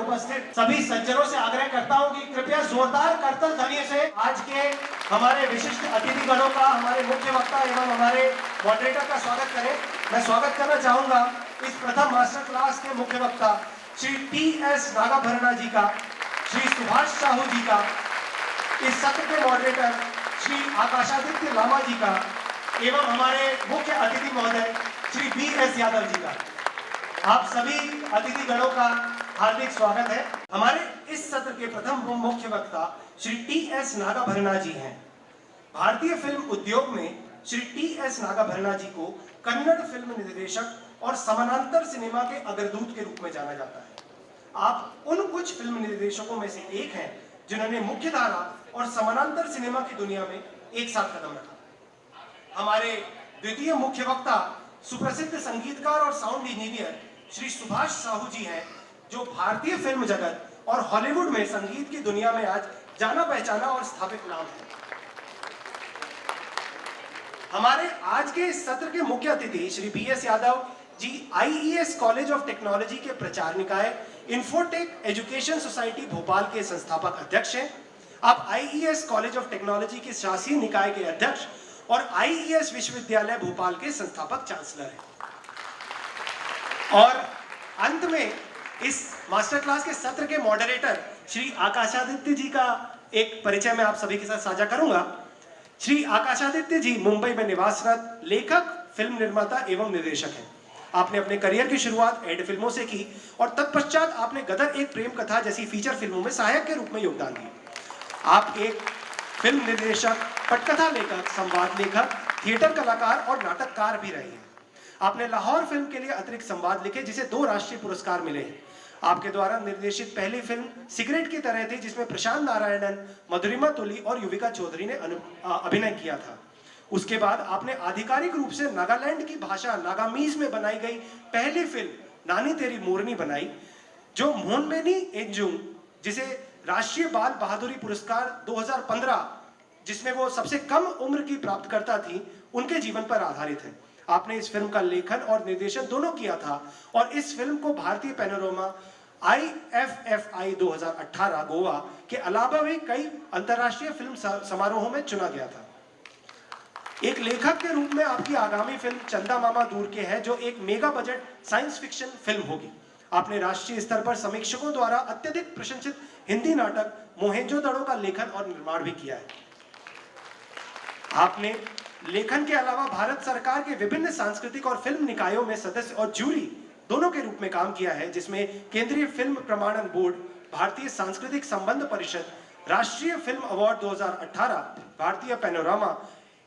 उपस्थित सभी सज्जनों से आग्रह करता हूं कि कृपया जोरदार करतल ध्वनि से आज के हमारे विशिष्ट अतिथिगणों का, हमारे मुख्य वक्ता एवं हमारे मॉडरेटर का स्वागत करें। मैं स्वागत करना चाहूंगा इस प्रथम मास्टर क्लास के मुख्य वक्ता श्री टी.एस. नागाभरणा जी का, श्री सुभाष साहू जी का, इस सत्र के मॉडरेटर श्री आकाशादित्य लामा जी का एवं हमारे मुख्य अतिथि महोदय श्री बी.एस. यादव जी का। आप सभी अतिथिगणों का हार्दिक स्वागत है। हमारे इस सत्र के प्रथम मुख्य वक्ता श्री टी.एस. नागाभरणा जी हैं। भारतीय फिल्म उद्योग में श्री टी.एस. नागाभरणा जी को कन्नड़ फिल्म निर्देशक और समानांतर सिनेमा के अग्रदूत के रूप में जाना जाता है। आप उन कुछ फिल्म निर्देशकों में से एक हैं जिन्होंने मुख्य धारा और समानांतर सिनेमा की दुनिया में एक साथ कदम रखा। हमारे द्वितीय मुख्य वक्ता सुप्रसिद्ध संगीतकार और साउंड इंजीनियर श्री सुभाष साहू जी हैं, जो भारतीय फिल्म जगत और हॉलीवुड में संगीत की दुनिया में आज जाना पहचाना और स्थापित नाम है। हमारे आज के इस सत्र के मुख्य अतिथि Shri B S. Yadav ji IES college of technology के प्रचार निकाय इन्फोटेक एजुकेशन सोसाइटी भोपाल के संस्थापक अध्यक्ष हैं। आप आईईएस कॉलेज ऑफ टेक्नोलॉजी के शासी निकाय के अध्यक्ष और आईईएस विश्वविद्यालय भोपाल के संस्थापक चांसलर हैं। और अंत में इस मास्टर क्लास के सत्र के मॉडरेटर श्री आकाशादित्य जी का एक परिचय मैं आप सभी के साथ साझा करूंगा। श्री आकाशादित्य जी मुंबई में निवासरत लेखक, फिल्म निर्माता एवं निर्देशक हैं। आपने अपने करियर की शुरुआत एड फिल्मों से की और तत्पश्चात आपने गदर एक प्रेम कथा जैसी फीचर फिल्मों में सहायक के रूप में योगदान दिया। आप एक फिल्म निर्देशक, पटकथा लेखक, संवाद लेखक, थिएटर कलाकार और नाटककार भी रहे हैं। आपने लाहौर फिल्म के लिए अतिरिक्त संवाद लिखे जिसे 2 राष्ट्रीय पुरस्कार मिले हैं। आपके द्वारा निर्देशित पहली फिल्म सिगरेट की तरह थी, जिसमें प्रशांत नारायणन, मधुरिमा तुली और युविका चौधरी ने अभिनय किया था। उसके बाद आपने आधिकारिक रूप से नागालैंड की भाषा नागामीज में बनाई गई पहली फिल्म नानी तेरी मोरनी बनाई, जो मोहनमेनी एंजुंग, जिसे राष्ट्रीय बाल बहादुरी पुरस्कार 2015, जिसमें वो सबसे कम उम्र की प्राप्तकर्ता थी, उनके जीवन पर आधारित है। आपने इस फिल्म का लेखन और निर्देशन दोनों किया था और इस फिल्म को भारतीय पैनोरमा IFFI 2018 गोवा के अलावा भी कई अंतर्राष्ट्रीय फिल्म समारोहों में चुना गया था। एक लेखक के रूप में आपकी आगामी फिल्म चंदा मामा दूर के है, जो एक mega budget science fiction film होगी। आपने राष्ट्रीय स्तर पर समीक्षकों द्वारा अत्यधिक प्रशंसित हिंदी नाटक मोहेंजोदड़ो का लेखन और निर्माण भी किया है। आपने लेखन के अलावा भारत सरकार के विभिन्न सांस्कृतिक और फिल्म निकायों में सदस्य और जूरी दोनों के रूप में काम किया है, जिसमें केंद्रीय फिल्म प्रमाणन बोर्ड, भारतीय सांस्कृतिक संबंध परिषद, राष्ट्रीय फिल्म अवार्ड 2018, भारतीय पैनोरामा,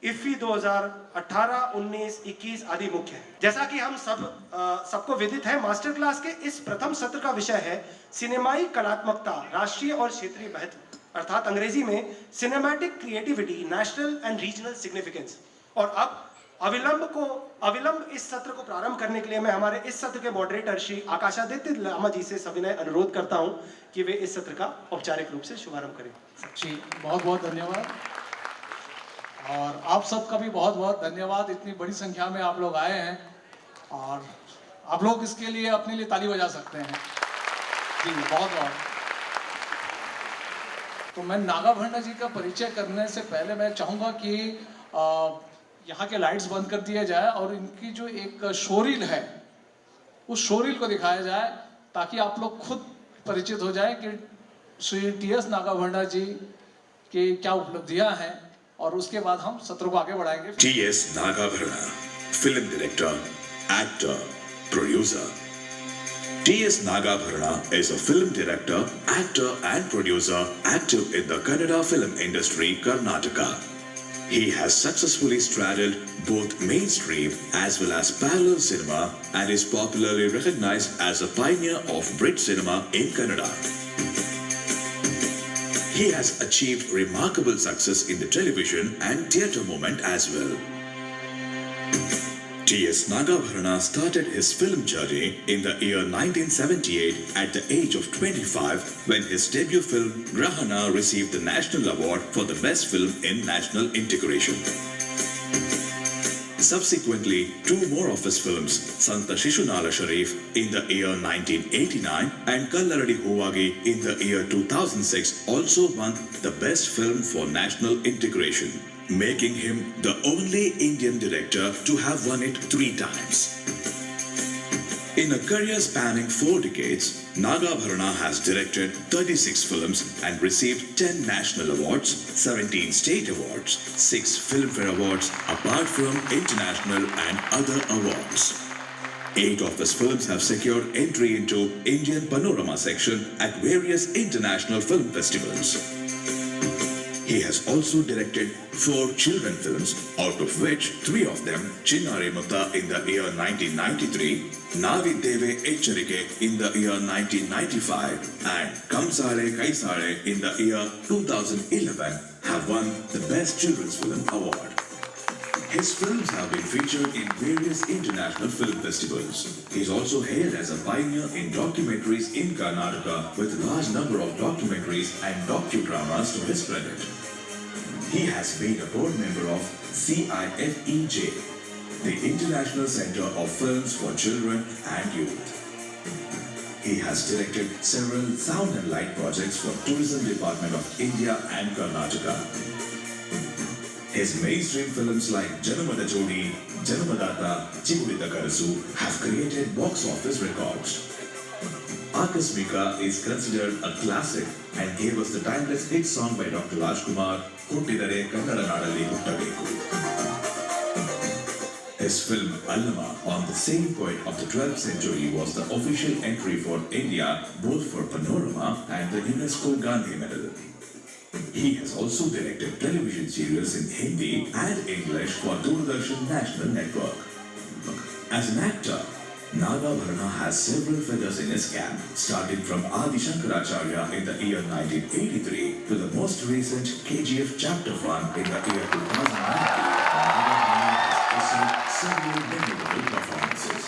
इफ्फी 2018, 19, 21 आदि मुख्य है। जैसा कि हम सबको विदित है, मास्टर क्लास के इस प्रथम सत्र का विषय है सिनेमाई कलात्मकता, राष्ट्रीय और क्षेत्रीय महत्व, अर्थात अंग्रेजी में cinematic creativity, national and regional significance. और अब अविलंब इस सत्र को प्रारंभ करने के लिए मैं हमारे इस सत्र के मॉडरेटर श्री आकाशादित्य लामा जी से सविनय अनुरोध करता हूं कि वे इस सत्र का औपचारिक रूप से शुभारंभ करें। जी, बहुत बहुत धन्यवाद। और आप सबका भी बहुत बहुत धन्यवाद। इतनी बड़ी संख्या में आप लोग आए हैं और आप लोग इसके लिए अपने लिए ताली बजा सकते हैं। जी, बहुत बहुत। तो मैं नागाभरणा जी का परिचय करने से पहले मैं चाहूँगा कि यहाँ के लाइट्स बंद कर दिया जाए और इनकी जो एक शोरील है उस शोरील को दिखाया जाए, ताकि आप लोग खुद परिचित हो जाएं कि श्री टी.एस. नागाभरणा जी की क्या उपलब्धियाँ हैं, और उसके बाद हम सत्र को आगे बढ़ाएंगे। T S. Nagabharana, film director, actor, producer. T.S. Nagabharana is a film director, actor and producer active in the Kannada film industry, Karnataka. He has successfully straddled both mainstream as well as parallel cinema and is popularly recognized as a pioneer of Brit cinema in Kannada. He has achieved remarkable success in the television and theatre movement as well. T.S. Nagabharana started his film journey in the year 1978 at the age of 25 when his debut film Grahana received the National Award for the Best Film in National Integration. subsequently two more of his films, Santa Shishunala Sharif in the year 1989 and Kallaradi Hovagi in the year 2006 also won the Best Film for National Integration, making him the only Indian director to have won it 3 times. In a career spanning 4 decades, Nagabharana has directed 36 films and received 10 national awards, 17 state awards, 6 Filmfare Awards, apart from international and other awards. 8 of his films have secured entry into Indian Panorama section at various international film festivals. He has also directed 4 children films, out of which 3 of them, Chinnare Mutta in the year 1993, Navi Deve Echarike in the year 1995 and Kamsare Kaisare in the year 2011 have won the Best Children's Film Award. His films have been featured in various international film festivals. He is also hailed as a pioneer in documentaries in Karnataka with a large number of documentaries and docudramas to his credit. He has been a board member of CIFEJ, the International Center of Films for Children and Youth. He has directed several sound and light projects for Tourism Department of India and Karnataka. His mainstream films like Janamada Jodi, Janamadata, Chigurita Karasu have created box office records. Akasmika is considered a classic and gave us the timeless hit song by Dr. Rajkumar, Huttidare Kannada Nadalli Huttabeku. His film Allama on the same point of the 12th century was the official entry for India both for Panorama and the UNESCO Gandhi Medal. He has also directed television serials in Hindi and English for Doordarshan National Network. As an actor, Nagabharana has several feathers in his cap, starting from Adi Shankaracharya in the year 1983 to the most recent KGF Chapter 1 in the year 2019. Nagabharana has received several memorable performances.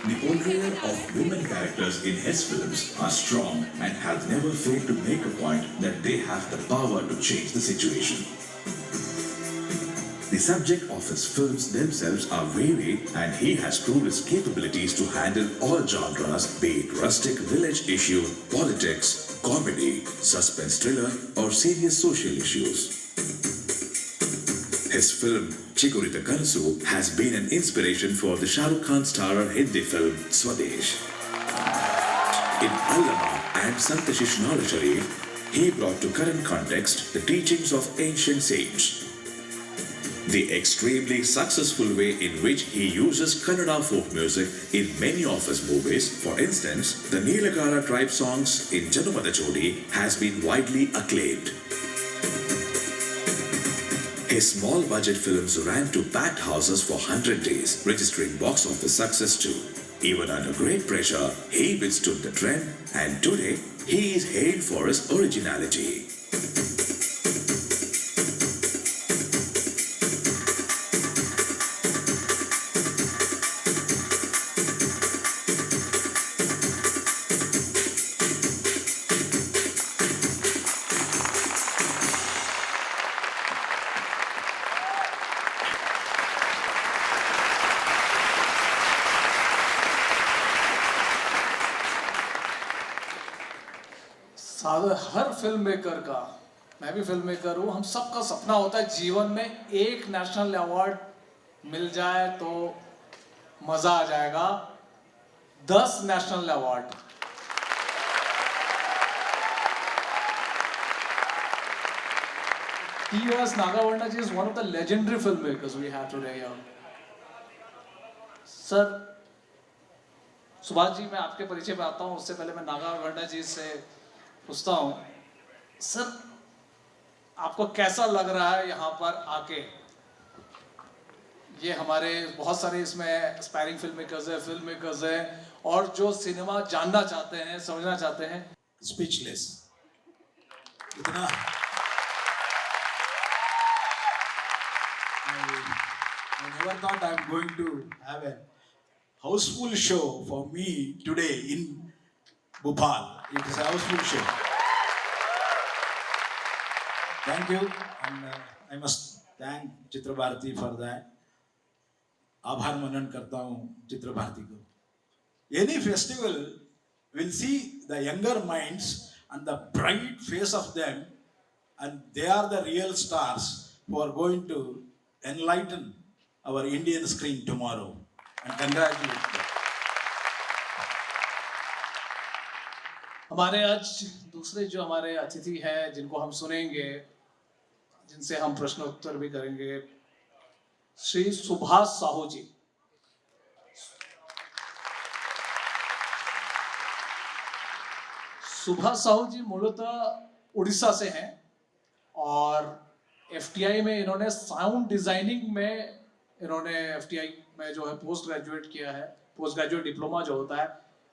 The portrayal of women characters in his films are strong and have never failed to make a point that they have the power to change the situation. The subject of his films themselves are varied and he has proved his capabilities to handle all genres, be it rustic village issue, politics, comedy, suspense thriller or serious social issues. His film Chigurita Karasu has been an inspiration for the Shah Rukh Khan starrer Hindi film Swadesh. In Allama and Santa Shishunala Sharif, he brought to current context the teachings of ancient saints. The extremely successful way in which he uses Kannada folk music in many of his movies, for instance, the Nilagara tribe songs in Janamada Jodi has been widely acclaimed. His small budget films ran to packed houses for 100 days, registering box office success too. Even under great pressure, he withstood the trend and today he is hailed for his originality. Her film maker का, मैं भी film maker हूँ, हम सबका सपना होता है जीवन में एक नेशनल अवार्ड मिल जाए तो मजा आ जाएगा। 10 national award. T.S. Nagavarna ji is one of the legendary filmmakers we have today here. Sir, Subhash ji, मैं आपके परिचय पे आता हूँ, उससे पहले मैं नागावर्णा जी से पूछता हूँ, सर आपको कैसा लग रहा है यहाँ पर आके? ये हमारे बहुत सारे इसमें एस्पायरिंग फिल्म मेकर्स हैं और जो सिनेमा जानना चाहते हैं, समझना चाहते हैं। स्पीचलेस। इतना I never thought I'm going to have a houseful show for me today in Bhopal. It is a houseful show. Thank you, and I must thank Chitra Bharati for that. आभार मनन करता हूँ चित्र भारती को. Any festival will see the younger minds and the bright face of them, and they are the real stars who are going to enlighten our Indian screen tomorrow. And congratulate them. हमारे आज दूसरे जो हमारे अतिथि हैं जिनको हम सुनेंगे, जिनसे हम प्रश्न उत्तर भी करेंगे, श्री सुभाष साहू जी. सुभाष साहू जी मूलतः उड़ीसा से हैं और एफटीआई में इन्होंने साउंड डिजाइनिंग में एफटीआई में जो है पोस्ट ग्रेजुएट किया है. पोस्ट ग्रेजुएट डिप्लोमा जो होता है,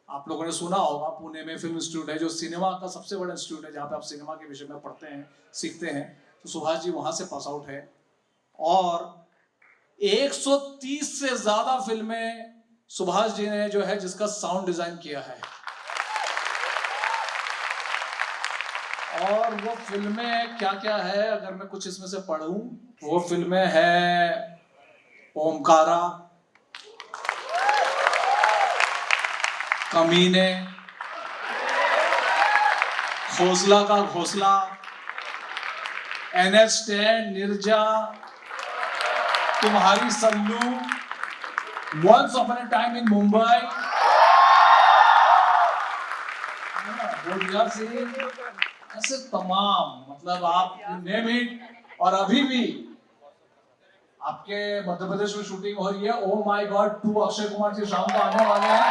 आप लोगों ने सुना होगा, पुणे में फिल्म इंस्टीट्यूट है जो सिनेमा का सबसे बड़ा इंस्टीट्यूट है, जहाँ पे आप सिनेमा के विषय में पढ़ते हैं, सीखते हैं. तो सुभाष जी वहाँ से पास आउट है और 130 से ज्यादा फिल्में सुभाष जी ने जो है जिसका साउंड डिजाइन किया है. और वो फिल्में क्या क्या है, अगर मैं कुछ इसमें से पढ़ूं, वो फिल्में हैं ओमकारा, कमीने, घोसला का घोसला, NH 10, Neerja, Tumhari Sulu, once upon a time in Mumbai, ऐसे तमाम, मतलब आप नेम इट. और अभी भी आपके मध्य प्रदेश में शूटिंग हो रही है. Oh my god 2 Akshay Kumar ji शाम को आने वाले हैं.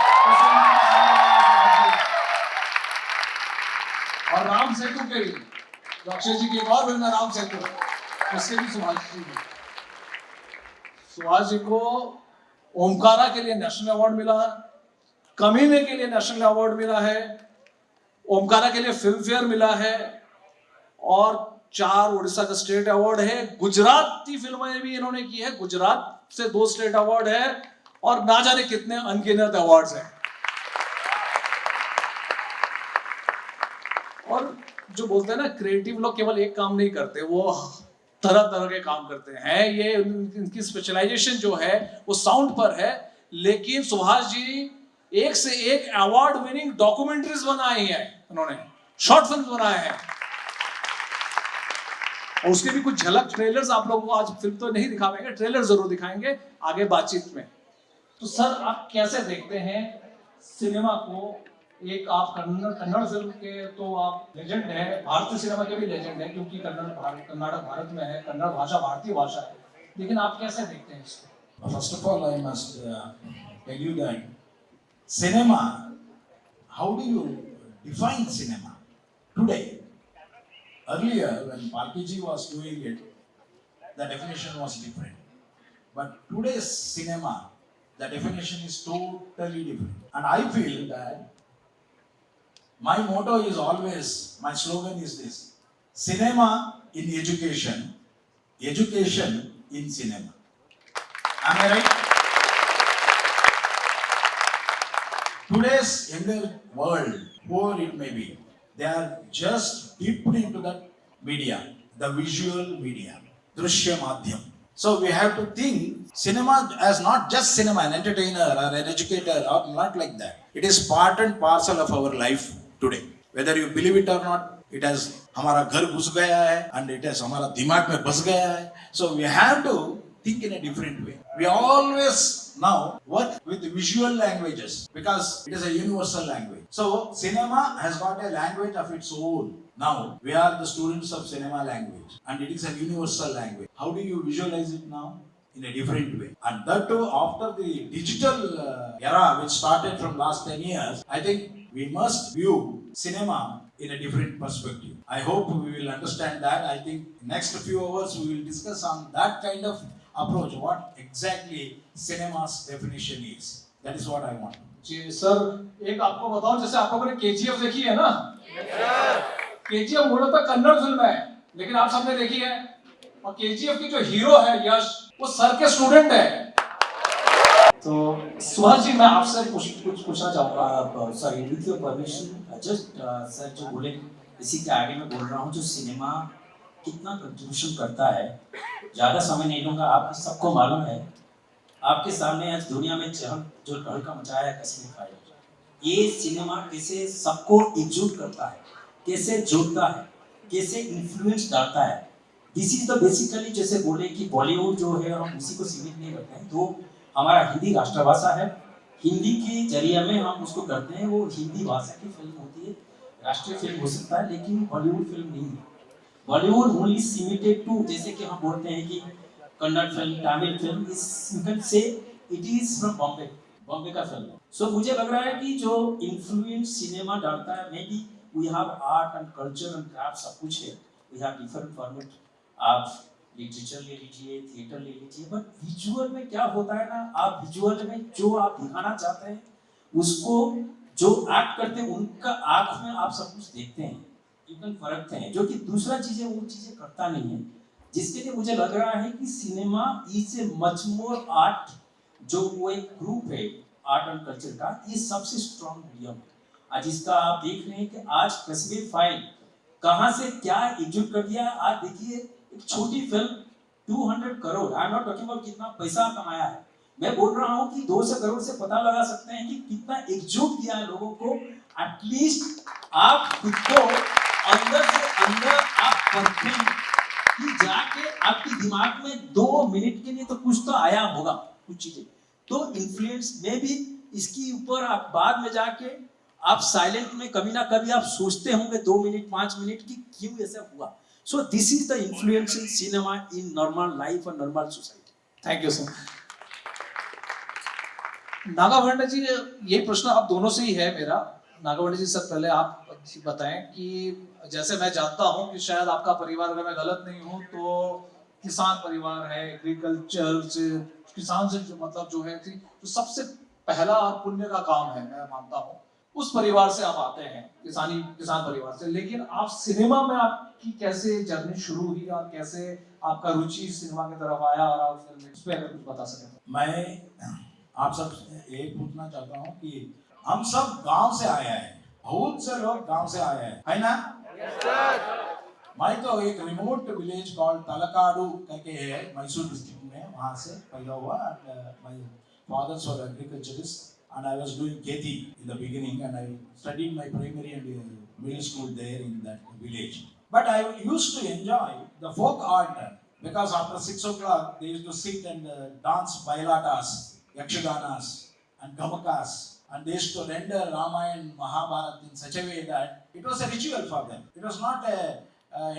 और राम सेतु के लिए जो अक्षय जी की एक और फिल्म है राम सेतु, उसके भी सुभाष जी को ओमकारा के लिए नेशनल अवार्ड मिला है, कमीने के लिए नेशनल अवार्ड मिला है, ओमकारा के लिए फिल्म फेयर मिला है और 4 उड़ीसा का स्टेट अवार्ड है. गुजराती फिल्में भी इन्होंने की है, गुजरात से 2 स्टेट अवार्ड है और ना जाने कितने अनगिनत अवार्ड्स हैं. और जो बोलते हैं ना, क्रिएटिव लोग केवल एक काम नहीं करते, वो तरह तरह के काम करते हैं. ये इनकी स्पेशलाइजेशन जो है वो साउंड पर है, लेकिन सुभाष जी एक से एक अवार्ड विनिंग डॉक्यूमेंट्रीज बनाई हैं, उन्होंने शॉर्ट फिल्म बनाए हैं और उसके भी कुछ झलक ट्रेलर्स आप लोगों को, आज फिल्म तो नहीं दिखा पाएंगे, ट्रेलर जरूर दिखाएंगे आगे बातचीत में. तो सर आप कैसे देखते हैं सिनेमा को? एक आप कन्नड़ फिल्म के तो आप लेजेंड है, भारतीय सिनेमा के भी लेजेंड है, क्योंकि कर्नाटक भारत में है, कन्नड़ भाषा भारतीय भाषा है, लेकिन आप कैसे देखते हैं इसको? First of all, I must tell you that cinema, how do you define cinema today? Earlier, when Palkiji was doing it, the definition was different. But today's cinema, the definition is totally different. And I feel that my motto is always, my slogan is this: cinema in education, education in cinema. Am I right? Today's younger world, whoever it may be, they are just dipped into that media, the visual media, Drushya Madhyam. So we have to think cinema as not just cinema, an entertainer or an educator, or not like that. It is part and parcel of our life today. Whether you believe it or not, it has हमारा घर घुस गया है and it has हमारा दिमाग में बस गया है. So we have to think in a different way. We always now work with visual languages because it is a universal language. So cinema has got a language of its own. Now we are the students of cinema language and it is a universal language. How do you visualize it now? In a different way. And that too after the digital era which started from last 10 years, I think we must view cinema in a different perspective. I hope we will understand that. I think next few hours we will discuss on that kind of approach, what exactly cinema's definition is. That is what I want. जी sir, एक आपको बताऊं, जैसे आप लोगों ने KGF देखी है ना? KGF मूलतः कन्नड़ फिल्म है, लेकिन आप सबने देखी है. और KGF की जो हीरो है यश, वो सर के स्टूडेंट है. तो सुभाष जी, मैं आपसे कुछ पूछना चाहूँगा. Sorry, with your permission, just sir जो बोले इसी के आगे मैं बोल रहा हूँ, जो सिनेमा कितना कंट्रीब्यूशन करता है, ज़्यादा समय नहीं लूँगा. आप सबको मालूम है आपके सामने आज दुनिया में जो तहलका मचाया है कश्मीर फाइल, ये सिनेमा कैसे सबको एकजुट करता है, कैसे जोड़ता है, कैसे इन्फ्लुएंस डालता है। दिस इज द बेसिकली, जैसे बोले कि बॉलीवुड जो है हम उसी को सीमित नहीं करते हैं, तो हमारा हिंदी राष्ट्रभाषा है, हिंदी के जरिए में हम उसको करते हैं। वो हिंदी भाषा की फिल्म होती है, राष्ट्रीय फिल्म हो सकता है, लेकिन बॉलीवुड फिल्म नहीं है। बॉलीवुड ओनली सीमिटेड टू, जैसे कि हम बोलते हैं कि कन्नड़ फिल्म, तमिल फिल्म, इस से it is from Bombay, Bombay का फिल्म है। सो मुझे लग रहा है कि जो इन्फ्लुएंस सिनेमा डालता है, may be we have art and culture and craft, सब कुछ है, वी हैव डिफरेंट फॉर्मेट। आप लिटरेचर ले लीजिए, थिएटर ले लीजिए, बट विजुअल में क्या होता है ना, आप विजुअल में जो आप दिखाना चाहते हैं उसको जो एक्ट करते हैं उनका आंख में आप सब कुछ देखते हैं, यू कैन परखते हैं, जो कि दूसरा चीजें वो चीजें करता नहीं है। जिसके लिए मुझे लग रहा है कि cinema is a much more art, जो वो एक ग्रुप है आर्ट एंड कल्चर का, ये सबसे स्ट्रॉन्ग मीडियम है। आज इसका आप देख रहे हैं कि आज कश्मीर फाइल कहां से क्या एकजुट कर दिया है। आज देखिए एक छोटी film 200 crore, I am not talking about कितना पैसा कमाया है, मैं बोल रहा हूं कि 200 करोड़ से पता लगा सकते हैं कि कितना एकजुट किया है लोगों को। एटलीस्ट आप खुद को अंदर से अंदर आप परखें कि जाके आपके दिमाग में 2 मिनट के लिए तो कुछ तो आया होगा, कुछ चीजें तो इन्फ्लुएंस में भी। इसके ऊपर आप बाद में जाके आप साइलेंट में कभी ना कभी आप सोचते होंगे 2 मिनट 5 मिनट की क्यों ऐसा हुआ। So this is the influence in cinema in normal life और normal society. Thank you sir. Nagabharan ji, ये प्रश्न आप दोनों से ही है मेरा। नागाभरण जी, सर पहले आप बताएं कि जैसे मैं जानता हूं कि शायद आपका परिवार, अगर मैं गलत नहीं हूं तो किसान परिवार है, एग्रीकल्चर से, किसान से जो मतलब जो है जो सबसे पहला और पुण्य का काम है, मैं मानता हूं उस परिवार से आप आते हैं, किसान परिवार से। लेकिन आप सिनेमा में आपकी कैसे जर्नी शुरू हुई और कैसे आपका रुचि सिनेमा की तरफ आया, और आप फिल्म इस पे अगर कुछ बता सकें। मैं आप सब ये पूछना चाहता हूँ कि हम सब गांव से आए हैं, बहुत से लोग गांव से आए हैं, है ना? मैं तो एक रिमोट विलेज कॉल्ड तलकाडू करके है मैसूर डिस्ट्रिक्ट में, वहाँ से पैदा हुआ। My father's were agriculturist and I was doing खेती in the beginning, and I studied my primary and middle school there in that village. But I used to enjoy the folk art because after 6 o'clock they used to sit and dance bailatas, yakshaganas and gamakas, and they used to render Ramayana, Mahabharata in such a way that it was a ritual for them. It was not a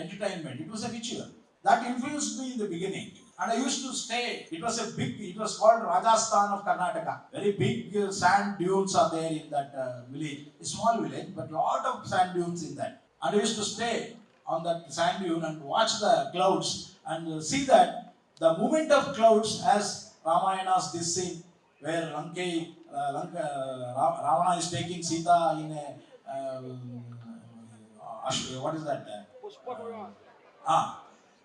entertainment, it was a ritual. That influenced me in the beginning. And I used to stay, it was called Rajasthan of Karnataka. Very big sand dunes are there in that village. A small village, but lot of sand dunes in that. And I used to stay on that sand dune and watch the clouds and see that the movement of clouds as Ramayana's this scene where Ravana is taking Sita in a, what is that?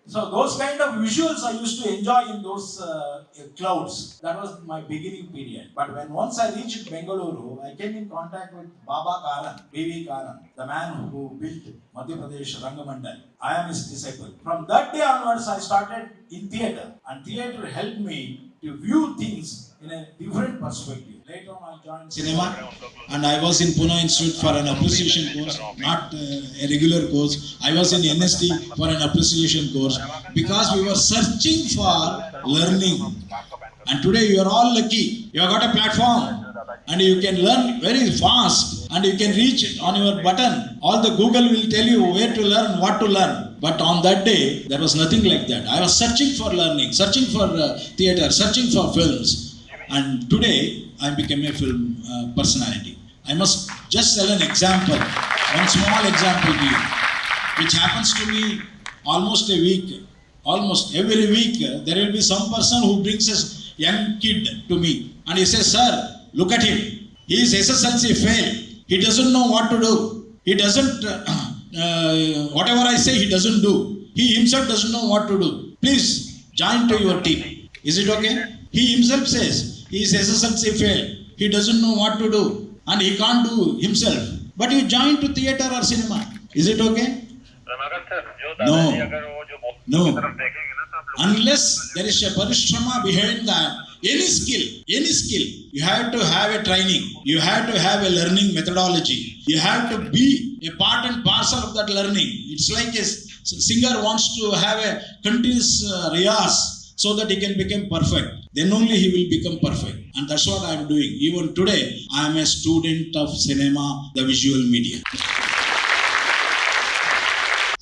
So those kind of visuals I used to enjoy in those clouds. That was my beginning period. But when once I reached Bengaluru, I came in contact with Baba Karan, B.V. Karan, the man who built Madhya Pradesh Rangamandal. I am his disciple. From that day onwards, I started in theatre. And theatre helped me to view things in a different perspective. Later on, I joined cinema, and I was in Pune Institute for an appreciation course, not a regular course. I was in NST for an appreciation course because we were searching for learning. And today you are all lucky. You have got a platform, and you can learn very fast, and you can reach it on your button. All the Google will tell you where to learn, what to learn. But on that day, there was nothing like that. I was searching for learning, searching for theatre, searching for films. And today, I became a film personality. I must just tell an example, one small example to you, which happens to me almost a week. Almost every week, there will be some person who brings a young kid to me. And he says, sir, look at him. He is SSLC fail. He doesn't know what to do. He doesn't, whatever I say, he doesn't do. He himself doesn't know what to do. Please, join to your team. Is it okay? He himself says, he is SSLC fail. He doesn't know what to do. And he can't do himself. But you join to theatre or cinema. Is it okay? No. No. Unless there is a parishrama behind that, any skill, you have to have a training, you have to have a learning methodology, you have to be a part and parcel of that learning. It's like a singer wants to have a continuous riyas so that he can become perfect. Then only he will become perfect. And that's what I am doing. Even today, I am a student of cinema, the visual media.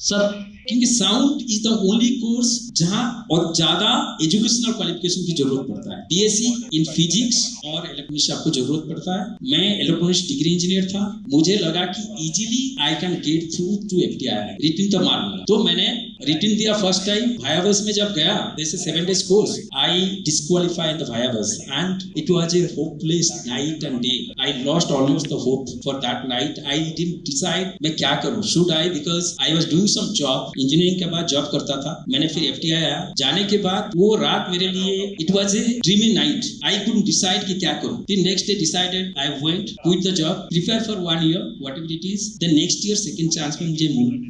Sir क्योंकि sound is the only course जहां और ज्यादा educational qualification की जरूरत पड़ता है। BSc in physics और electronics आपको जरूरत पड़ता है। मैं इलेक्ट्रॉनिक्स डिग्री इंजीनियर था, मुझे लगा कि easily I can get through to FTI, written तो मार लूंगा। तो मैंने रिटन दिया फर्स्ट टाइम। वाइवास में जब गया, this is 7 days course, I disqualify in the vivas and it was a hopeless night and day. I lost almost the hope for that night. I didn't decide मैं क्या करूं, should I, because I was doing some job, engineering के बाद job करता था। मैंने फिर FTI आया। जाने के बाद वो रात मेरे लिए it was A dreamy night. I couldn't decide कि क्या करूं। फिर next day decided, I went, quit the job, prepare for 1 year whatever it is. The next year second chance में मुझे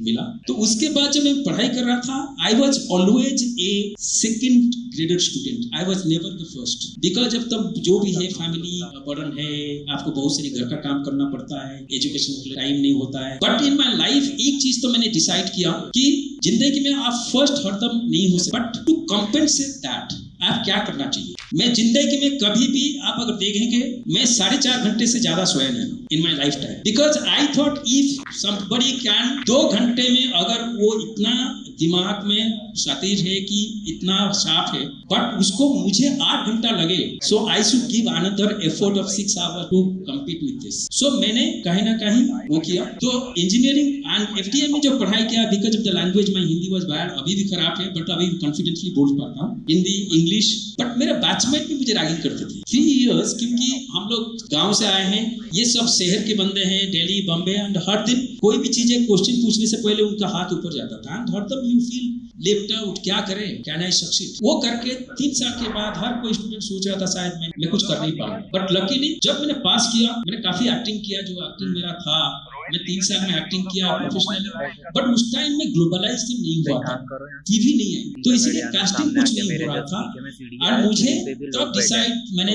मिला। तो उसके बाद जब मैं पढ़ाई कर रहा था, I was always a second graded student, I was never the first. Because जब तब जो भी है, फैमिली बर्डन है, आपको बहुत सारी घर का काम करना पड़ता है, एजुकेशन के लिए टाइम नहीं होता है। बट इन माय लाइफ एक चीज तो मैंने डिसाइड किया कि जिंदगी में आप फर्स्ट हरदम नहीं हो सकते, बट टू कॉम्पेंसेट दैट आप क्या करना चाहिए। मैं जिंदगी में कभी भी, आप अगर देखेंगे, मैं 4.5 घंटे से ज्यादा सोया नहीं in my lifetime. Because I thought if somebody can 2 घंटे में, अगर वो इतना दिमाग में शातिर है कि इतना शार्प है, बट उसको मुझे 8 घंटा लगे, so I should give another effort of 6 hours to compete with this. सो मैंने कहीं ना कहीं वो किया। तो इंजीनियरिंग एंड एफटीआई में जो पढ़ाई किया, because of the language my Hindi was bad, अभी भी खराब है, बट अभी कॉन्फिडेंटली बोल पाता हूँ हिंदी इंग्लिश। बट मेरे बैचमेट भी मुझे रैगिंग करते थे 3 years, क्योंकि हम लोग गांव से आए हैं, ये सब शहर के बंदे हैं, दिल्ली बॉम्बे, एंड हर दिन कोई भी चीजें क्वेश्चन पूछने से पहले उनका हाथ ऊपर जाता था। एंड हर दम यू फील लेफ्ट आउट, क्या करें, कैन आई सक्सीड। वो करके 3 साल के बाद हर कोई स्टूडेंट सोच रहा था शायद मैं कुछ कर नहीं पाऊंगा, बट लकीली जब मैंने पास किया, मैंने काफी एक्टिंग किया, जो एक्टिंग मेरा था, मैं 3 साल में एक्टिंग किया प्रोफेशनली। बट उस टाइम में ग्लोबलाइजेशन नहीं हुआ था, टीवी नहीं आई, तो इसीलिए कास्टिंग कुछ नहीं हो रहा था। और मुझे तब डिसाइड, मैंने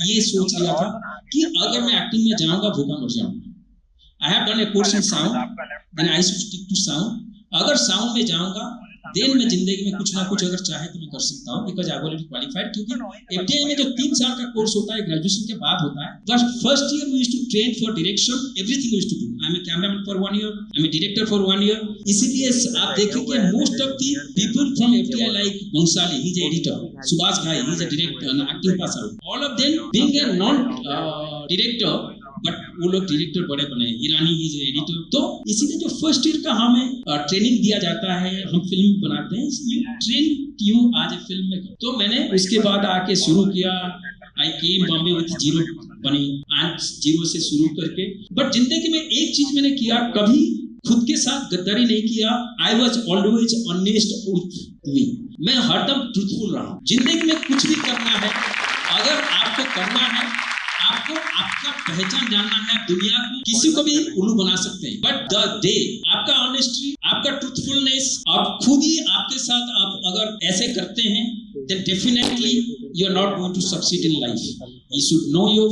ये सोच लिया था कि अगर मैं एक्टिंग में जाऊंगा, भूखा मर जाऊंगा। I have done a course in sound, then I should stick to sound. अगर साउंड में जाऊंगा, देन मैं जिंदगी में कुछ ना कुछ अगर चाहे तो मैं कर सकता हूँ, बिकॉज आई ऑलरेडी क्वालिफाइड। क्योंकि एफटीआई में जो 3 साल का कोर्स होता है, ग्रेजुएशन के बाद होता है। But first year we used to train for direction, everything we used to do. I am a cameraman for 1 year, I am a director for 1 year। इसीलिए आप देखेंगे most of the people from FTI like Bhansali, he is editor, Subhash Ghai, he is a director, acting pass out, all of them being a non director, but वो लोग director बड़े बने। Irani is editor. तो इसीलिए जो फर्स्ट ईयर का हमें ट्रेनिंग दिया जाता है, हम फिल्म बनाते हैं, यू ट्रेन यू आज ए फिल्म मेकर। तो मैंने उसके बाद आके शुरू किया। आई केम बॉम्बे विद 0 बनी, एंड 0 से शुरू करके। बट जिंदगी में एक चीज मैंने किया, कभी खुद के साथ गद्दारी नहीं किया। I was always honest with me, मैं हरदम ट्रूथफुल रहा हूं। जिंदगी में कुछ भी करना है, अगर आपको करना है, आपको आपका पहचान जानना है, दुनिया को किसी को भी उल्लू बना सकते हैं, बट द डे आपका ऑनेस्टी, आपका ट्रूथफुलनेस, आप खुद ही आपके साथ आप अगर ऐसे करते हैं, then definitely you are not going to succeed in life. You should know your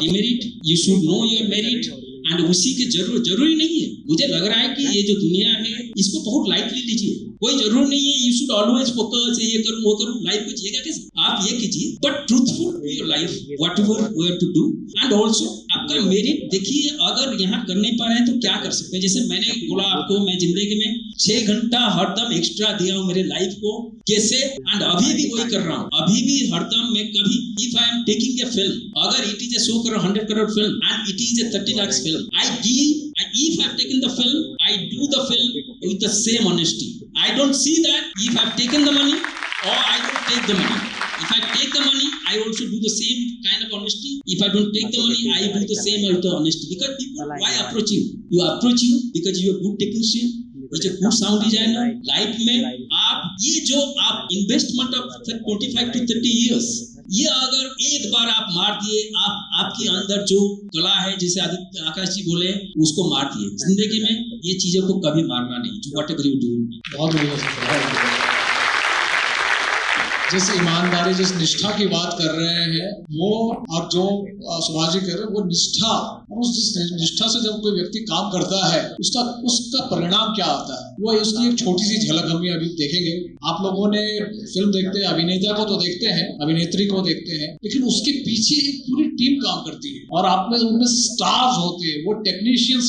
demerit, you should know your merit, and उसी के जरूरी नहीं है। मुझे लग रहा है कि ये जो दुनिया है, इसको बहुत लाइटली लीजिए, कोई जरूर नहीं है। यू शुड ऑलवेज फोकस, ये करूं वो करूं, लाइफ को जिएगा कैसे, आप ये कीजिए, but truthful to your life, whatever we have to do. And also आपका मेरिट देखिए, अगर यहाँ कर नहीं पा रहे हैं तो क्या कर सकते हैं। जैसे मैंने बोला आपको, मैं जिंदगी में 6 घंटा हरदम एक्स्ट्रा दिया हूँ मेरे लाइफ को, कैसे, एंड अभी भी वही कर रहा हूँ। अभी भी हरदम मैं कभी, if I am taking a film, अगर it is a 100 crore film and it is a 30 lakhs film, I give, if I have taken the film, I do the film with the same honesty. I don't see that if I have taken the money or I don't take the money. If I take the money, I also do the same kind of honesty. If I don't take the money, I do the same with the honesty. Because people, why approach you? You approach you because you are a good technician, you are a good sound designer. Life में आप ये जो आप investment of 25 to 30 years, ये अगर एक बार आप मार दिए, आपके अंदर जो कला है, जैसे आदित्य आकाश जी बोले, उसको मार दिए। जिंदगी में ये चीजों को कभी मारना नहीं, व्हाटएवर यू डू। बहुत बढ़िया। जिस ईमानदारी जिस निष्ठा की बात कर रहे हैं वो और जो सुभाष जी कह रहे हैं वो निष्ठा, और उस जिस निष्ठा से जब कोई व्यक्ति काम करता है उसका परिणाम क्या आता है, वो उसकी एक छोटी सी झलक हम अभी देखेंगे। आप लोगों ने फिल्म देखते हैं, अभिनेता को तो देखते हैं, अभिनेत्री को देखते हैं, लेकिन उसके पीछे एक पूरी टीम काम करती है और आप में उनमें स्टार्स होते हैं, वो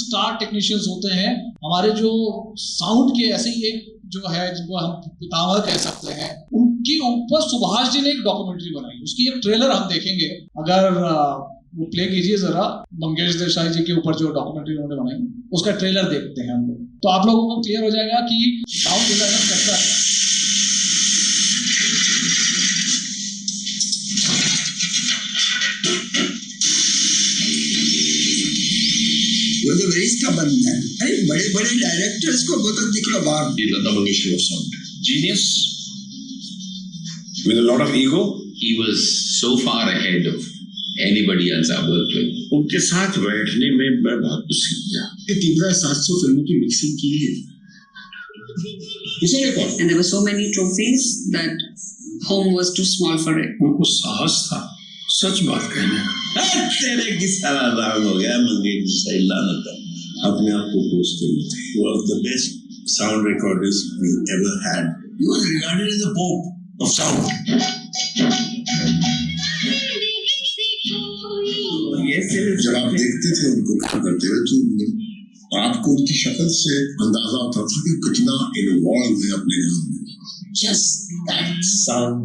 स्टार टेक्नीशियंस होते हैं। हमारे जो साउंड के ऐसे ही एक जो है जिनको हम पितामह कह सकते हैं, उनके ऊपर सुभाष जी ने एक डॉक्यूमेंट्री बनाई, उसकी एक ट्रेलर हम देखेंगे। अगर वो प्ले कीजिए जरा, मंगेश देसाई जी के ऊपर जो डॉक्यूमेंट्री उन्होंने बनाई उसका ट्रेलर देखते हैं हम लोग, तो आप लोगों को क्लियर हो जाएगा कि साउंड डिजाइनर कैसा है। वो तो वेरी स्टबर्न है। अरे बड़े बड़े डायरेक्टर्स को बहुत दिख रहा बाहर। Lata Mangeshkar of sound. Genius with a lot of ego. He was so far ahead of anybody else I worked with. उनके साथ बैठने में मैं बहुत कुछ सीख गया। ये 700 फिल्मों की मिक्सिंग की है। इसे record. And there were so many trophies that home was too small for it. उनको साहस था सच बात कहने का। तेरे की सारा राग हो गया मंगेश देसाई लानत अपने आप को पोस्टर में। One of the best sound recorders we ever had. He was regarded as the Pope of sound. जब आप देखते थे उनको काम करते हुए तो आपको उनकी शक्ल से अंदाजा होता था कि कितना इन्वॉल्व है अपने काम में। Just that sound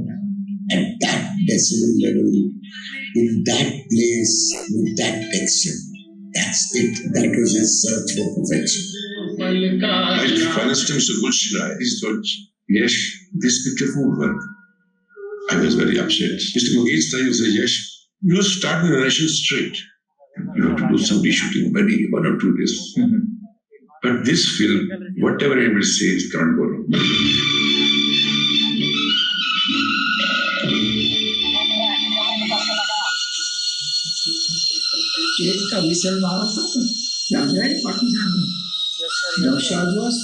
at that decibel level, in that place, with that texture. That's it. That was his search for perfection. I financed him so good, he thought, Yash, this picture won't work. I was very upset. Mr. Mangesh said, Yash, you start the narration straight. You have to do some reshooting, maybe 1 or 2 days. But this film, whatever anybody says, can't go wrong. State का whistle मारो क्या जाए पाकिस्तान में। जब शाहजवास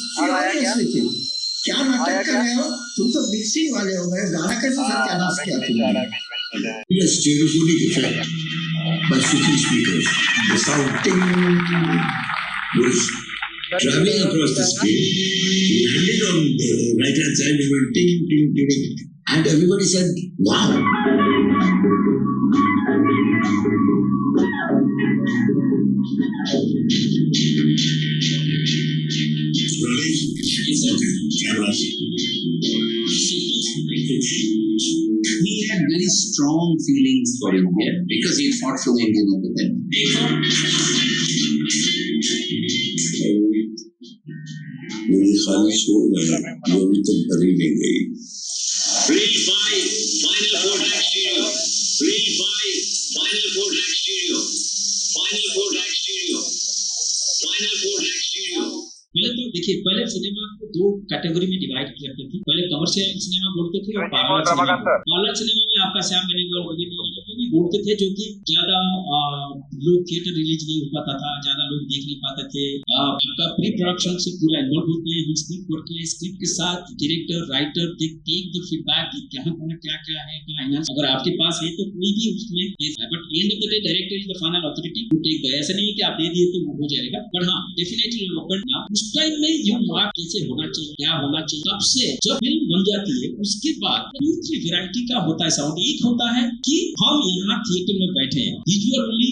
क्या नाटक कर रहे हो तुम, तो मिक्सिंग वाले हो गए, गाना कैसे सत्यानाश किया तुमने। Yes, stereophonic effect by switching speakers. The sound ting was traveling across the screen. He landed on the right hand side and went ting ting ting, And everybody said, wow. He had very strong feelings for India because he fought for the Indian independence. मेरी खाली छोड़ गए जो अभी तक भरी नहीं गई। Reel 5, final 4-track stereo. Reel 5, final 4-track stereo. Final 4-track stereo. Final 4-track stereo. पहले तो देखिए, पहले सिनेमा को 2 कैटेगरी में डिवाइड करते थे। पहले कमर्शियल सिनेमा बोलते थे और पार्लर सिनेमा। पार्लर सिनेमा में आपका श्याम बेनेगल भी बोलते थे, जो कि ज्यादा लोग थिएटर रिलीज नहीं हो पाता था, ज्यादा लोग देख नहीं पाते थे। आपका प्री प्रोडक्शन से पूरा इन्वॉल्व होते हैं, स्क्रिप्ट पढ़ते हैं, स्क्रिप्ट के साथ director writer take the feedback कि कहाँ क्या क्या है, क्या एनहांस अगर आपके पास है तो कोई भी उसमें। But end of the day director is the final authority to take the. ऐसा नहीं है कि आप दे दिए तो वो हो जाएगा, बट हाँ डेफिनेटली उस टाइम में यू मार्क कैसे होना चाहिए, क्या होना चाहिए। तब से जब फिल्म बन जाती है उसके बाद 2-3 वैरायटी का होता है साउंड। एक होता है कि हम यहाँ थिएटर में बैठे हैं, विजुअल ओनली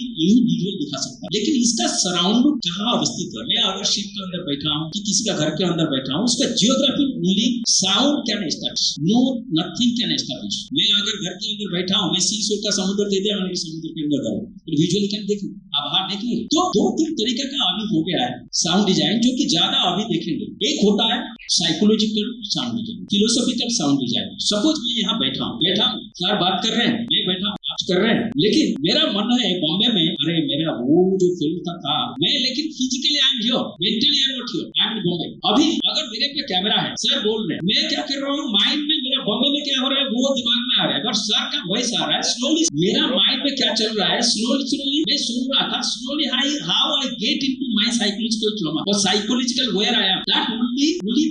विजुअल दिखा सकता है, लेकिन इसका सराउंड कहाँ अवस्थित है। मैं अगर शिप के अंदर बैठा हूँ कि किसी का घर के अंदर बैठा हूँ, उसका geography only sound can establish, no nothing can establish. मैं अगर घर के अंदर बैठा हूँ, मैं सीसो का समुद्र दे दिया, मैंने समुद्र के अंदर जाऊँ, तो विजुअल कैन देख आप बाहर देखेंगे। तो 2-3 तरीके का अभी हो गया है साउंड डिजाइन, जो कि ज्यादा अभी देखेंगे। एक होता है psychological sound design, philosophical sound design. Suppose मैं यहाँ बैठा हूँ, सर बात कर रहे हैं, मैं बैठा हूँ, आप कर रहे हैं, लेकिन मेरा मन है बॉम्बे में, अरे मेरा वो जो फिल्म था मैं, लेकिन physically I am here, mentally I am not here, I am Bombay. अभी अगर मेरे पे कैमरा है, सर बोल रहे हैं, मैं क्या कर रहा हूँ, माइंड में मेरा बॉम्बे में क्या हो रहा है वो दिमाग में आ रहा है, बट सर का वॉइस आ रहा है स्लोली। मेरा माइंड में क्या चल रहा है स्लोली मैं सुन रहा था, slowly how I get into my psychological trauma और psychological where I am. That only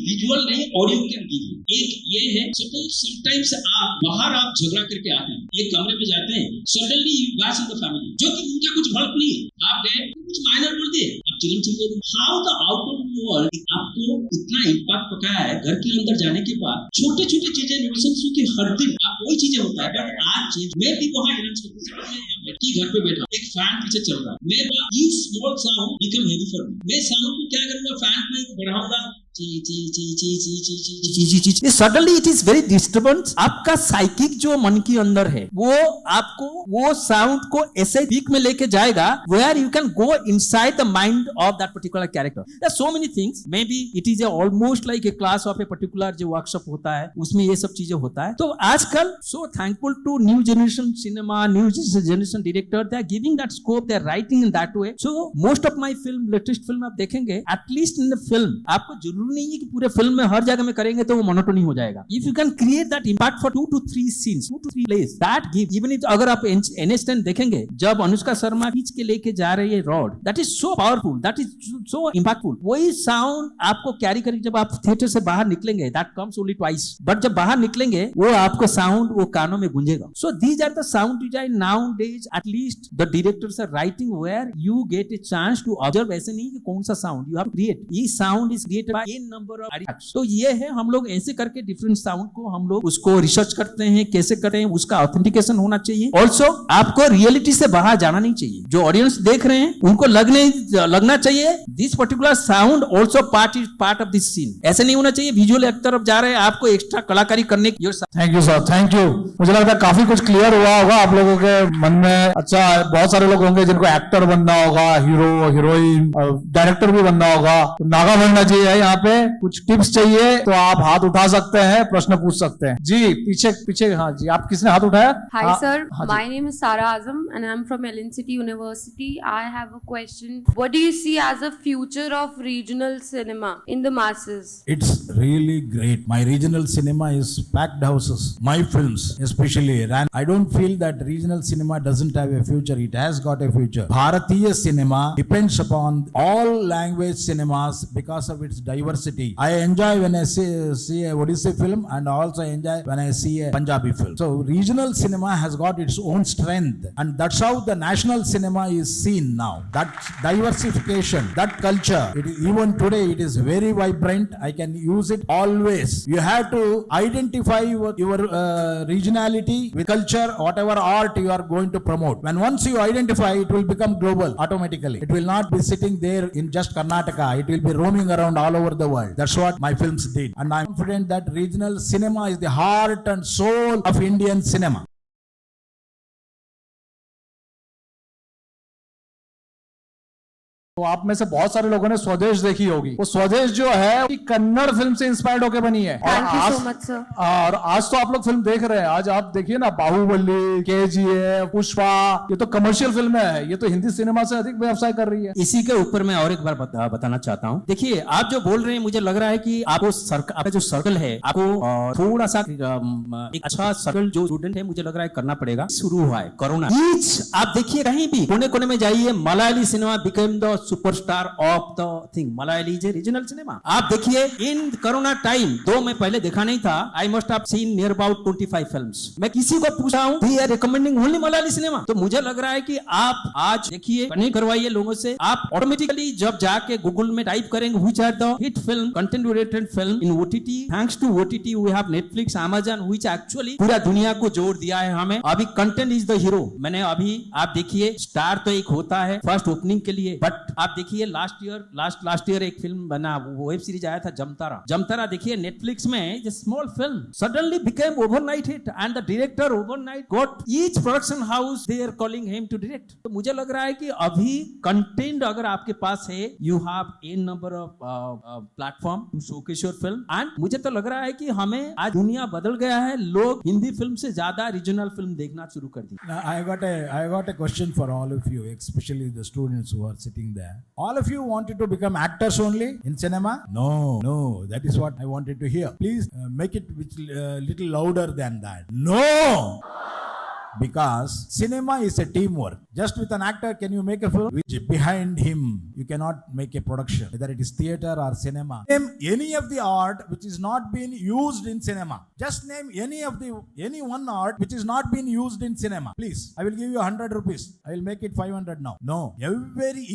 visual नहीं, ऑडियो कैन गिव यू। एक ये है, सपोज समटाइम्स आप झगड़ा करके आते हैं, एक कमरे में जाते हैं, suddenly you bash in the family, जो कि उनका कुछ फर्क नहीं है, आप गए कुछ माइनर बोल दिए, आप चिल्ला हाउ द आउटर वर्ल्ड आपको इतना इम्पैक्ट पकाया है। घर के अंदर जाने के बाद छोटे छोटे चीजें इमोशंस होती है, हर दिन आप वही चीजें होता है, बट आज चीज मैं भी वहाँ घर पे बैठा, एक फैन पीछे चल रहा है, मैं small sound become heavy for me, मैं साउंड को क्या करूंगा, फैन को बढ़ाऊंगा, suddenly it is very disturbance. आपका साइकिक जो मन के अंदर है वो आपको वो साउंड को ऐसे पीक में लेके जाएगा where you can go inside the mind of that particular character. There are so many things, maybe it is almost like a class of a particular जो वर्कशॉप होता है उसमें ये सब चीजें होता है। तो आजकल so thankful to new generation cinema, new generation director, they are giving that scope, they are writing in that way. So most of my film, latest film आप देखेंगे, एटलीस्ट इन द फिल्म आपको जरूरी नहीं है कि पूरे film में हर जगह में करेंगे तो वो मोनोटोनी हो जाएगा। If you can create that impact for 2 to 3 scenes, 2 to 3 place, that give even if अगर आप NH10 देखेंगे, जब अनुष्का शर्मा खींच के लेके जा रही है rod, that is so powerful, that is so impactful. वही साउंड आपको कैरी करेंगे जब आप थिएटर से बाहर निकलेंगे, that comes only twice, but जब बाहर निकलेंगे वो आपको साउंड वो कानों में गूंजेगा। So these are the sound design nowadays, at least the directors are writing where you get a chance to observe, ऐसे नहीं कि कौन सा sound you have to create, ये sound is created by a number of artefacts. तो ये है, हम लोग ऐसे करके डिफरेंट साउंड को हम लोग उसको रिसर्च करते हैं, कैसे करें, उसका ऑथेंटिकेशन होना चाहिए। ऑल्सो आपको रियलिटी से बाहर जाना नहीं चाहिए, जो ऑडियंस देख रहे हैं उनको लगना चाहिए this particular sound also part of this scene. ऐसे नहीं होना चाहिए विजुअल एक तरफ जा रहे हैं, आपको एक्स्ट्रा कलाकारी करने की। Thank you sir, thank you. मुझे लगता है काफी कुछ क्लियर हुआ होगा आप लोगों के मन में। अच्छा, बहुत सारे लोग होंगे जिनको एक्टर बनना होगा, हीरो, हीरोइन, डायरेक्टर भी बनना होगा, तो नागा बनना चाहिए। यहाँ पे कुछ टिप्स चाहिए तो आप हाथ उठा सकते हैं, प्रश्न पूछ सकते हैं। जी पीछे हाँ जी, आप किसने हाथ उठाया? Hi sir, my name is Sara Azam and I'm from LNCT University. I have a question. What do you see as a future of regional cinema in the masses? It's really great. My regional cinema is packed houses. My films especially, and I don't feel that regional cinema doesn't have a future. It has got a future. Bharatiya cinema depends upon all language cinemas because of its diversity. I enjoy when I see a Odissi film, and also enjoy when I see a Punjabi film. So regional cinema has got its own strength, and that's how the national cinema is seen now. That diversification, that culture, even today it is very vibrant. I can use it always. You have to identify your regionality with culture, whatever art you are going to promote. When once you identify, it will become global automatically. It will not be sitting there in just Karnataka. It will be roaming around all over the world. That's what my films did, and I'm confident that regional cinema is the heart and soul of Indian cinema. तो आप में से बहुत सारे लोगों ने स्वदेश देखी होगी। वो स्वदेश जो है वो कन्नड़ फिल्म से इंस्पायर्ड होकर बनी है। Thank you so much sir. और आज तो आप लोग फिल्म देख रहे हैं, आज आप देखिए ना, बाहुबली, KGF, पुष्पा, ये तो कमर्शियल फिल्म है, ये तो हिंदी सिनेमा से अधिक व्यवसाय कर रही है। इसी के ऊपर मैं और एक बार बताना चाहता हूँ। देखिए, आप जो बोल रहे हैं, मुझे लग रहा है कि आपको आपका जो सर्कल है, आपको थोड़ा सा एक अच्छा सर्कल जो स्टूडेंट है, मुझे लग रहा है करना पड़ेगा। शुरू हुआ है कोरोना, आप देखिए कहीं भी कोने कोने में जाइए, Malayali cinema became the superstar of the thing. Malayali is regional cinema. आप देखिए इन कोरोना टाइम, दो मैं पहले देखा नहीं था, I must have seen near about 25 films. मैं किसी को पूछा हूं, they are recommending only Malayali cinema. तो मुझे लग रहा है कि आप आज देखिए, कनेक्ट करवाइए लोगों से। आप ऑटोमेटिकली जब जाके गूगल में टाइप करेंगे which are the hit film, content oriented film in OTT, thanks to OTT we have Netflix, Amazon, which actually पूरा दुनिया को जोड़ दिया है हमें। अभी कंटेंट इज द हीरो। मैंने अभी, आप देखिए, स्टार तो एक होता है फर्स्ट ओपनिंग के लिए, बट आप देखिए लास्ट ईयर एक फिल्म बना, वो वेब सीरीज आया था जमतारा देखिए नेटफ्लिक्स में, small film suddenly became overnight hit, and the director overnight got each production house they are calling him to direct. तो मुझे लग रहा है कि अभी कंटेंट अगर आपके पास है, you have a number of platform to showcase your film, and मुझे तो लग रहा है कि हमें आज दुनिया बदल गया है, लोग हिंदी फिल्म से ज्यादा रीजनल फिल्म देखना शुरू कर दी। I got a question for all of you, especially the students who are sitting there. All of you wanted to become actors only in cinema? No, that is what I wanted to hear. Please make it little louder than that. No! Because cinema is a teamwork. Just with an actor, can you make a film? Which behind him, you cannot make a production, whether it is theater or cinema. Name any of the art which is not being used in cinema. Just name any one art which is not being used in cinema. Please, I will give you 100 rupees. I will make it 500 now. No,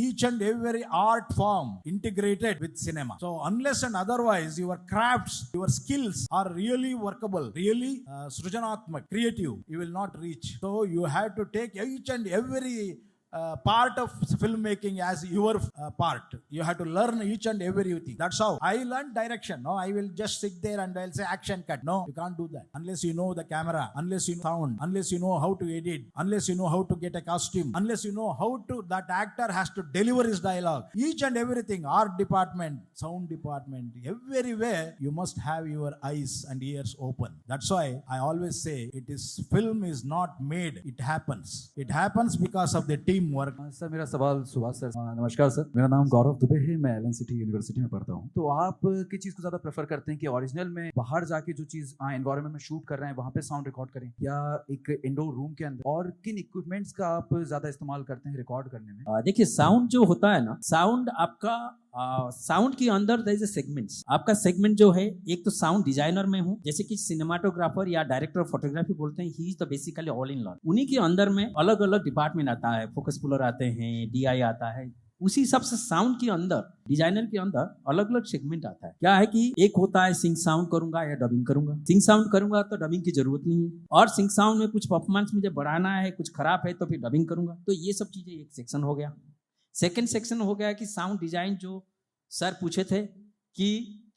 each and every art form integrated with cinema. So unless and otherwise, your crafts, your skills are really workable, really srujanatmak, creative, you will not reach. So you have to take each and every part of filmmaking as your part. You have to learn each and everything. That's how I learned direction. No, I will just sit there and I'll say action cut. No, you can't do that unless you know the camera, unless you know sound, unless you know how to edit, unless you know how to get a costume, unless you know how to, that actor has to deliver his dialogue. Each and everything, art department, sound department, everywhere you must have your eyes and ears open. That's why I always say film is not made, it happens. It happens because of the team work. Sir मेरा सवाल Subhash sir. नमस्कार sir, मेरा नाम गौरव दुबे है, मैं LNCT university में पढ़ता हूँ। तो आप किस चीज़ को ज़्यादा प्रेफर करते हैं कि ओरिजिनल में बाहर जाके जो चीज़ एनवायरनमेंट में शूट कर रहे हैं वहाँ पे साउंड रिकॉर्ड करें, या एक इंडोर रूम के अंदर, और किन इक्विपमेंट्स का आप ज़्यादा इस्तेमाल करते हैं रिकॉर्ड करने में? देखिए, साउंड जो होता है ना, साउंड आपका साउंड के अंदर देयर इज अ सेगमेंट्स। आपका सेगमेंट जो है, एक तो साउंड डिजाइनर में हूँ, जैसे कि सिनेमाटोग्राफर या डायरेक्टर ऑफ फोटोग्राफी बोलते हैं, he is the basically all in lawn. उन्हीं के अंदर में अलग अलग डिपार्टमेंट आता है, फोकस पुलर आते हैं, डीआई आता है। उसी हिसाब से साउंड के अंदर, डिजाइनर के अंदर अलग अलग सेगमेंट आता है। क्या है कि एक होता है सिंग साउंड करूंगा या डबिंग करूंगा। सिंग साउंड करूंगा तो डबिंग की जरूरत नहीं है, और सिंग साउंड में कुछ परफॉर्मेंस मुझे बढ़ाना है, कुछ खराब है तो फिर डबिंग करूंगा। तो ये सब चीजें एक सेक्शन हो गया। सेकेंड सेक्शन हो गया कि साउंड डिजाइन, जो सर पूछे थे कि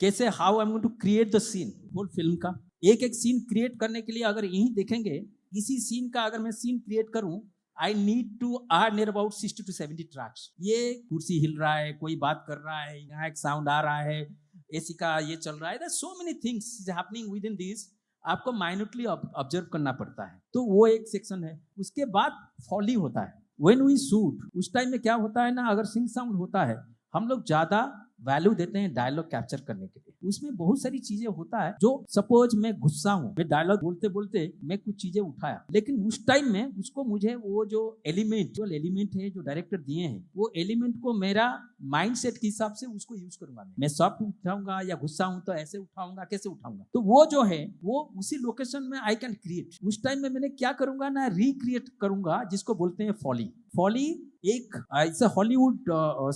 कैसे how I am going to create the scene, whole film का एक एक सीन क्रिएट करने के लिए, अगर यही देखेंगे, इसी सीन का अगर मैं सीन क्रिएट करूं, I need to are near about 60 to 70 tracks. ये कुर्सी हिल रहा है, कोई बात कर रहा है, यहाँ एक साउंड आ रहा है, एसी का ये चल रहा है, सो many things is happening with in this, आपको माइन्यूटली ऑब्जर्व करना पड़ता है। तो वो एक सेक्शन है। उसके बाद फॉली होता है। व्हेन वी शूट, उस टाइम में क्या होता है ना, अगर सिंग साउंड होता है, हम लोग ज्यादा वैल्यू देते हैं डायलॉग कैप्चर करने के लिए। उसमें बहुत सारी चीजें होता है, जो सपोज मैं गुस्सा हूँ, मैं डायलॉग बोलते बोलते मैं कुछ चीजें उठाया, लेकिन उस टाइम में उसको मुझे वो जो एलिमेंट है जो डायरेक्टर दिए हैं, वो एलिमेंट को मेरा माइंडसेट के हिसाब से उसको यूज करूंगा। मैं सॉफ्ट उठाऊंगा या गुस्सा हूं तो ऐसे उठाऊंगा, कैसे उठाऊंगा, तो वो जो है वो उसी लोकेशन में आई कैन क्रिएट। उस टाइम में मैंने क्या करूंगा ना, रिक्रिएट करूंगा, जिसको बोलते हैं फॉली। फॉली एक हॉलीवुड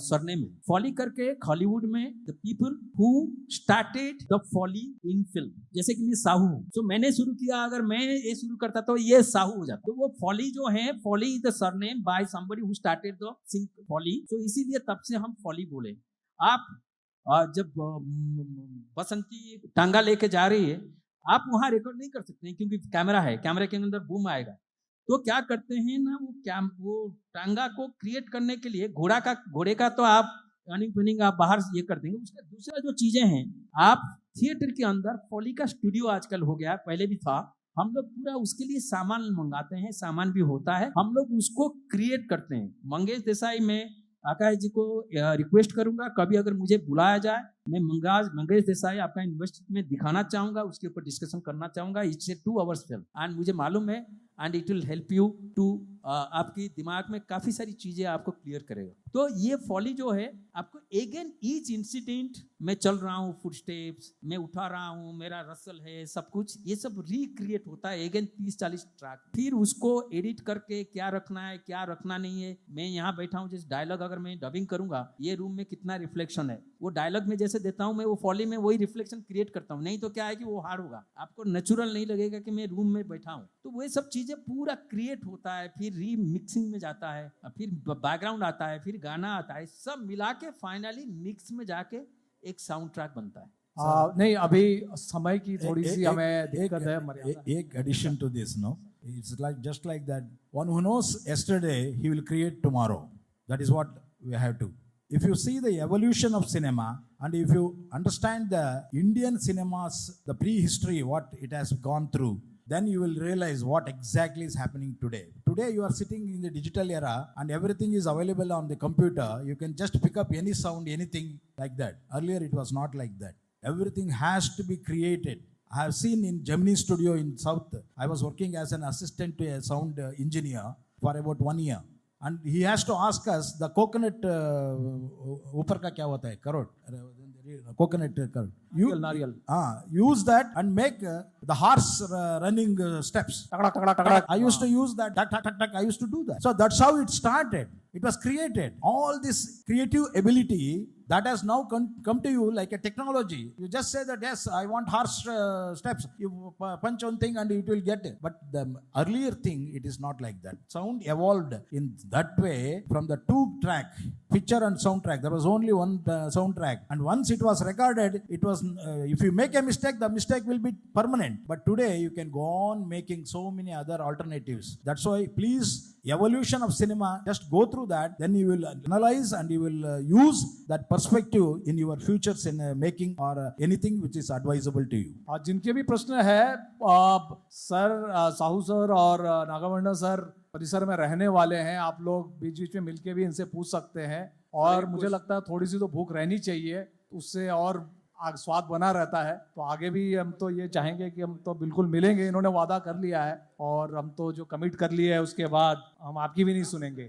सरनेम है। फॉली करके हॉलीवुड में the people who started the foley in film, जैसे कि मैं साहू हूँ, तो मैंने शुरू किया, अगर मैं ये शुरू करता तो ये साहू हो जाता। तो वो फॉली जो है, foley is the surname by somebody who started the thing foley, तो इसीलिए तब से हम फॉली बोले। आप जब बसंती टांगा लेके जा रही है, आप वहां रिकॉर्ड नहीं कर सकते हैं, क्योंकि कैमरा है, कैमरे के अंदर बूम आएगा। तो क्या करते हैं ना, वो टांगा को क्रिएट करने के लिए, घोड़े का तो आप अर्निंग आप बाहर ये कर देंगे। उसका दूसरा जो चीजें हैं, आप थिएटर के अंदर फॉली का स्टूडियो आजकल हो गया, पहले भी था, हम लोग पूरा उसके लिए सामान मंगाते हैं, सामान भी होता है, हम लोग उसको क्रिएट करते हैं। मंगेश देसाई, मैं आकाश जी को रिक्वेस्ट करूंगा, कभी अगर मुझे बुलाया जाए, मैं मंगेश देसाई आपका यूनिवर्सिटी में दिखाना चाहूंगा, उसके ऊपर डिस्कशन करना चाहूंगा। It's a 2 hours film, and मुझे मालूम है, and it will help you too, आपकी दिमाग में काफी सारी चीजें आपको क्लियर करेगा। तो ये फॉली जो है, आपको अगेन ईच इंसिडेंट, मैं चल रहा हूँ, फुट स्टेप्स मैं उठा रहा हूँ, मेरा रसल है, सब कुछ ये सब रिक्रिएट होता है, अगेन 30-40 ट्रैक। फिर उसको एडिट करके क्या रखना है, क्या रखना नहीं है। मैं यहाँ बैठा हूँ, जैसे डायलॉग अगर मैं डबिंग करूंगा, ये रूम में कितना रिफ्लेक्शन है, वो डायलॉग में जैसे देता हूँ मैं, वो फॉली में वही रिफ्लेक्शन क्रिएट करता हूँ। नहीं तो क्या है कि वो हार्ड होगा, आपको नेचुरल नहीं लगेगा कि मैं रूम में बैठा हूँ। तो वो सब चीजें पूरा क्रिएट होता है, फिर रीमिक्सिंग में जाता है, फिर बैकग्राउंड आता है, फिर गाना आता है, सब मिला के फाइनली मिक्स में जाके एक साउंड ट्रैक बनता है। नहीं, अभी समय की थोड़ी सी हमें दिक्कत है। एक addition to this, no, it's like just like that. One who knows yesterday, he will create tomorrow. That is what we have to. If you see the evolution of cinema, and if you understand the Indian cinemas, the prehistory, what it has gone through, then you will realize what exactly is happening today. Today you are sitting in the digital era and everything is available on the computer. You can just pick up any sound, anything like that. Earlier it was not like that. Everything has to be created I have seen in Gemini Studio in South, I was working as an assistant to a sound engineer for about 1 year. And he has to ask us the coconut ऊपर का क्या होता है crore coconut curd. Nariyal. Use that and make the horse running steps. I used to use that. I used to do that. So that's how it started. It was created. All this creative ability that has now come to you like a technology. You just say that, yes, I want horse steps. You punch one thing and it will get it. But the earlier thing, it is not like that. Sound evolved in that way from the two track, picture and soundtrack. There was only one soundtrack. And once it was recorded, it was, if you make a mistake, the mistake will be permanent. But today, you can go on making so many other alternatives. That's why, please, evolution of cinema, just go through that, then you will analyze and you will use that perspective in your future making or anything which is advisable to you. आज जिनके भी प्रश्न है sir Sahu sir और नागाभरणा sir परिसर में रहने वाले हैं, आप लोग बीच बीच में मिलके भी इनसे पूछ सकते हैं और मुझे लगता है थोड़ी सी तो भूख रहनी चाहिए, उससे और स्वाद बना रहता है। तो आगे भी हम तो ये चाहेंगे कि हम तो बिल्कुल मिलेंगे, इन्होंने वादा कर लिया है और हम तो जो कमिट कर लिए है उसके बाद हम आपकी भी नहीं सुनेंगे।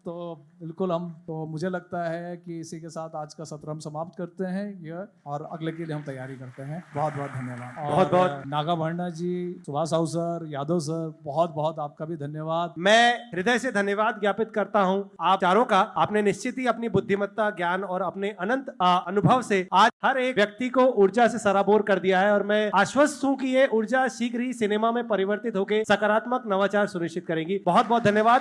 तो बिल्कुल हम तो मुझे लगता है कि इसी के साथ आज का सत्र हम समाप्त करते हैं ये और अगले के लिए हम तैयारी करते हैं। बहुत बहुत धन्यवाद। बहुत बहुत नागाभरणा जी, सुभाष साहू सर, यादव सर, बहुत बहुत आपका भी धन्यवाद। मैं हृदय से धन्यवाद ज्ञापित करता हूं आप चारों का। आपने निश्चित ही अपनी बुद्धिमत्ता, ज्ञान और अपने अनंत अनुभव से आज हर एक व्यक्ति को ऊर्जा से सराबोर कर दिया है और मैं आश्वस्त हूं कि ये ऊर्जा शीघ्र ही सिनेमा में परिवर्तित होकर सकारात्मक नवाचार सुनिश्चित करेंगी। बहुत बहुत धन्यवाद।